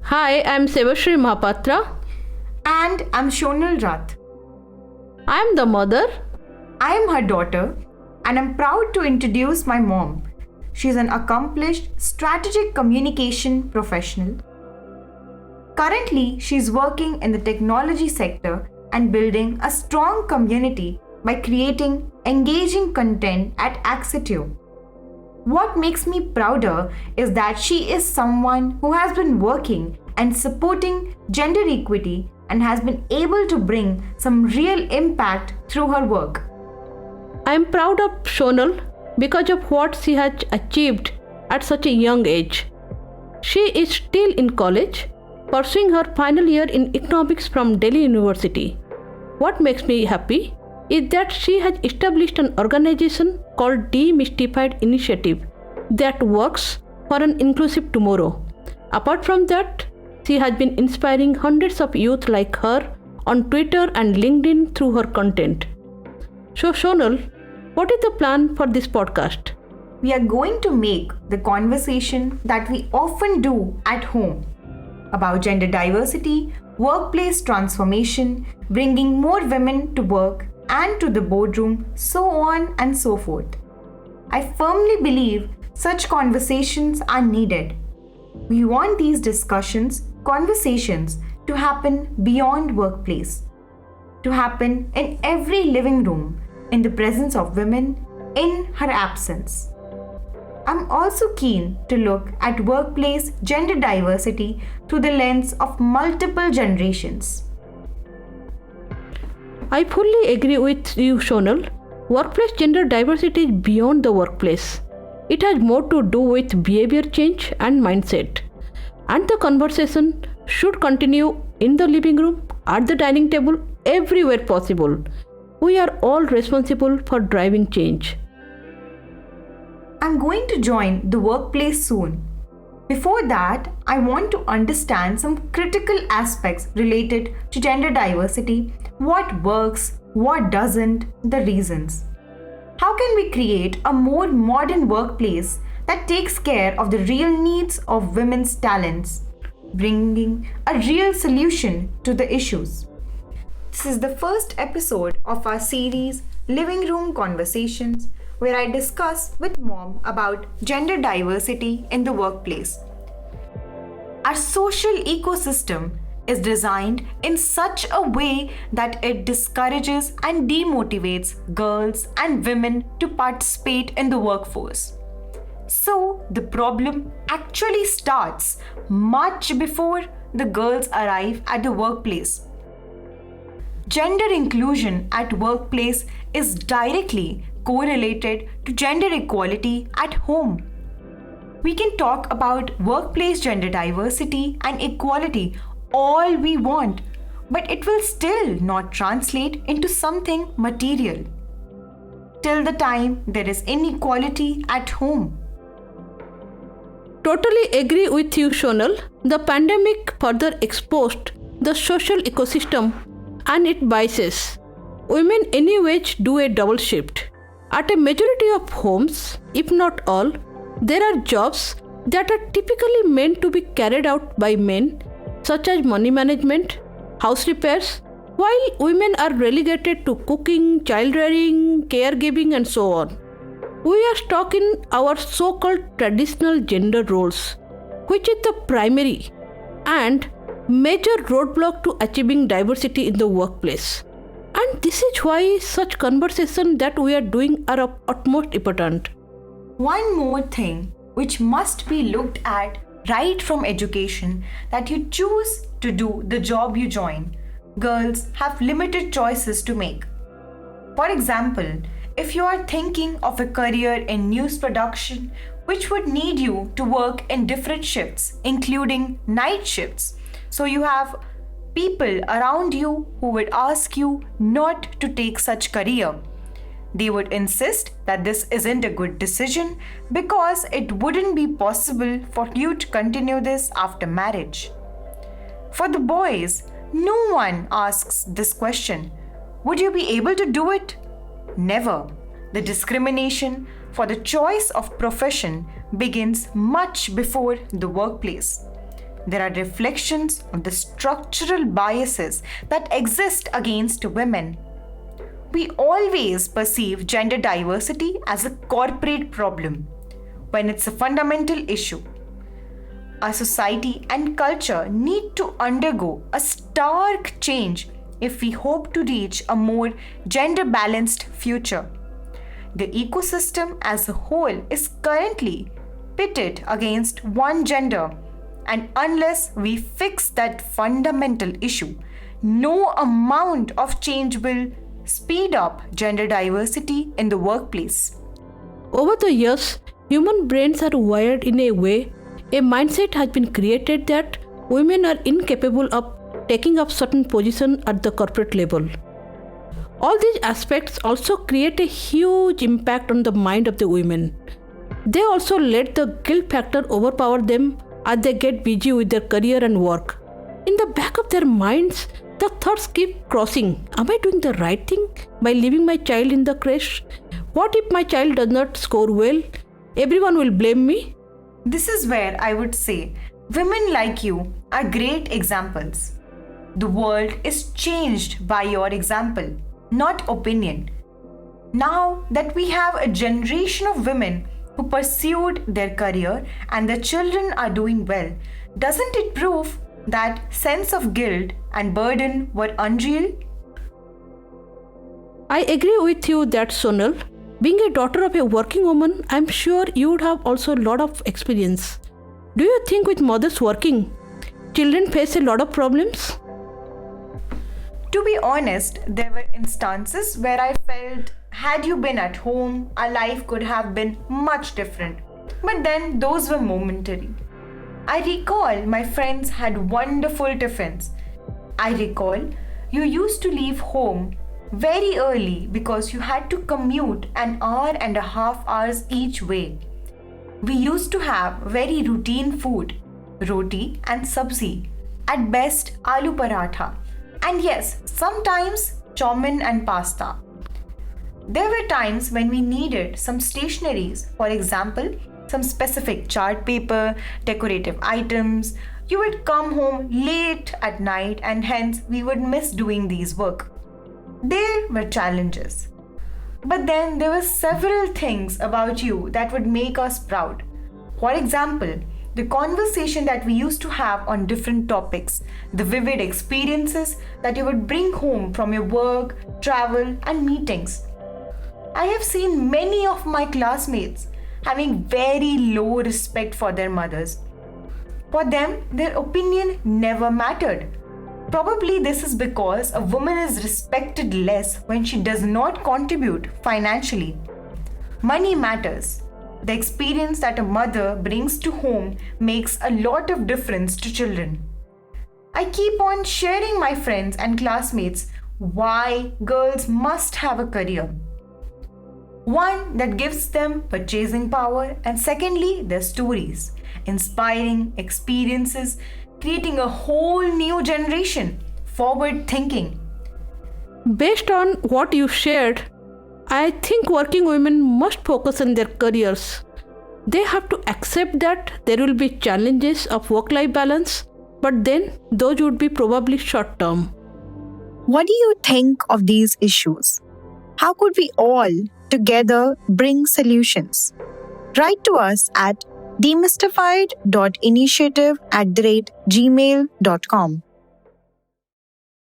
Hi, I'm Sevashree Mohapatra. And I'm Shonal Rath. I'm the mother. I am her daughter, and I'm proud to introduce my mom. She's an accomplished strategic communication professional. Currently, she's working in the technology sector and building a strong community by creating engaging content at Axitio. What makes me prouder is that she is someone who has been working and supporting gender equity and has been able to bring some real impact through her work. I'm proud of Shonal because of what she has achieved at such a young age. She is still in college, pursuing her final year in economics from Delhi University. What makes me happy is that she has established an organization called Demystified Initiative that works for an inclusive tomorrow. Apart from that, she has been inspiring hundreds of youth like her on Twitter and LinkedIn through her content. So Shonal, what is the plan for this podcast? We are going to make the conversation that we often do at home about gender diversity, workplace transformation, bringing more women to work and to the boardroom, so on and so forth. I firmly believe such conversations are needed. We want these conversations to happen beyond workplace, to happen in every living room, in the presence of women, in her absence. I'm also keen to look at workplace gender diversity through the lens of multiple generations. I fully agree with you, Shonal. Workplace gender diversity is beyond the workplace. It has more to do with behavior change and mindset. And the conversation should continue in the living room, at the dining table, everywhere possible. We are all responsible for driving change. I'm going to join the workplace soon. Before that, I want to understand some critical aspects related to gender diversity, what works, what doesn't, the reasons. How can we create a more modern workplace that takes care of the real needs of women's talents, bringing a real solution to the issues? This is the first episode of our series Living Room Conversations, where I discuss with Mom about gender diversity in the workplace. Our social ecosystem is designed in such a way that it discourages and demotivates girls and women to participate in the workforce. So the problem actually starts much before the girls arrive at the workplace. Gender inclusion at workplace is directly correlated to gender equality at home. We can talk about workplace gender diversity and equality all we want, but it will still not translate into something material till the time there is inequality at home. Totally agree with you, Shonal. The pandemic further exposed the social ecosystem and its biases. Women anyway do a double shift. At a majority of homes, if not all, there are jobs that are typically meant to be carried out by men, such as money management, house repairs, while women are relegated to cooking, child rearing, caregiving, and so on. We are stuck in our so-called traditional gender roles, which is the primary and major roadblock to achieving diversity in the workplace. And this is why such conversations that we are doing are of utmost important. One more thing which must be looked at right from education, that you choose to do the job you join. Girls have limited choices to make. For example, if you are thinking of a career in news production, which would need you to work in different shifts, including night shifts, so you have people around you who would ask you not to take such career. They would insist that this isn't a good decision because it wouldn't be possible for you to continue this after marriage. For the boys, no one asks this question. Would you be able to do it? Never. The discrimination for the choice of profession begins much before the workplace. there are reflections of the structural biases that exist against women. We always perceive gender diversity as a corporate problem when it's a fundamental issue. Our society and culture need to undergo a stark change if we hope to reach a more gender balanced future. The ecosystem as a whole is currently pitted against one gender, and unless we fix that fundamental issue, no amount of change will speed up gender diversity in the workplace. Over the years, human brains are wired in a way, a mindset has been created that women are incapable of taking up certain position at the corporate level. All these aspects also create a huge impact on the mind of the women. They also let the guilt factor overpower them as they get busy with their career and work. In the back of their minds, the thoughts keep crossing. Am I doing the right thing by leaving my child in the creche? What if my child does not score well? Everyone will blame me. This is where I would say women like you are great examples. The world is changed by your example, not opinion. Now that we have a generation of women who pursued their career and their children are doing well, doesn't it prove that sense of guilt and burden were unreal? I agree with you that Shonal, being a daughter of a working woman, I'm sure you would have also a lot of experience. Do you think with mothers working, children face a lot of problems? To be honest, there were instances where I felt had you been at home, our life could have been much different. But then those were momentary. I recall my friends had wonderful tiffins. I recall you used to leave home very early because you had to commute an hour and a half hours each way. We used to have very routine food, roti and sabzi, at best aloo paratha, and yes, sometimes chowmin and pasta. There were times when we needed some stationeries, for example, some specific chart paper, decorative items. You would come home late at night and hence we would miss doing these work. There were challenges. But then there were several things about you that would make us proud. For example, the conversation that we used to have on different topics, the vivid experiences that you would bring home from your work, travel, and meetings. I have seen many of my classmates having very low respect for their mothers. For them, their opinion never mattered. Probably this is because a woman is respected less when she does not contribute financially. Money matters. The experience that a mother brings to home makes a lot of difference to children. I keep on sharing my friends and classmates why girls must have a career. One that gives them purchasing power, and secondly, their stories, inspiring experiences, creating a whole new generation, forward thinking. Based on what you shared, I think working women must focus on their careers. They have to accept that there will be challenges of work-life balance, but then those would be probably short-term. What do you think of these issues? How could we all together bring solutions? Write to us at demystified.initiative@gmail.com.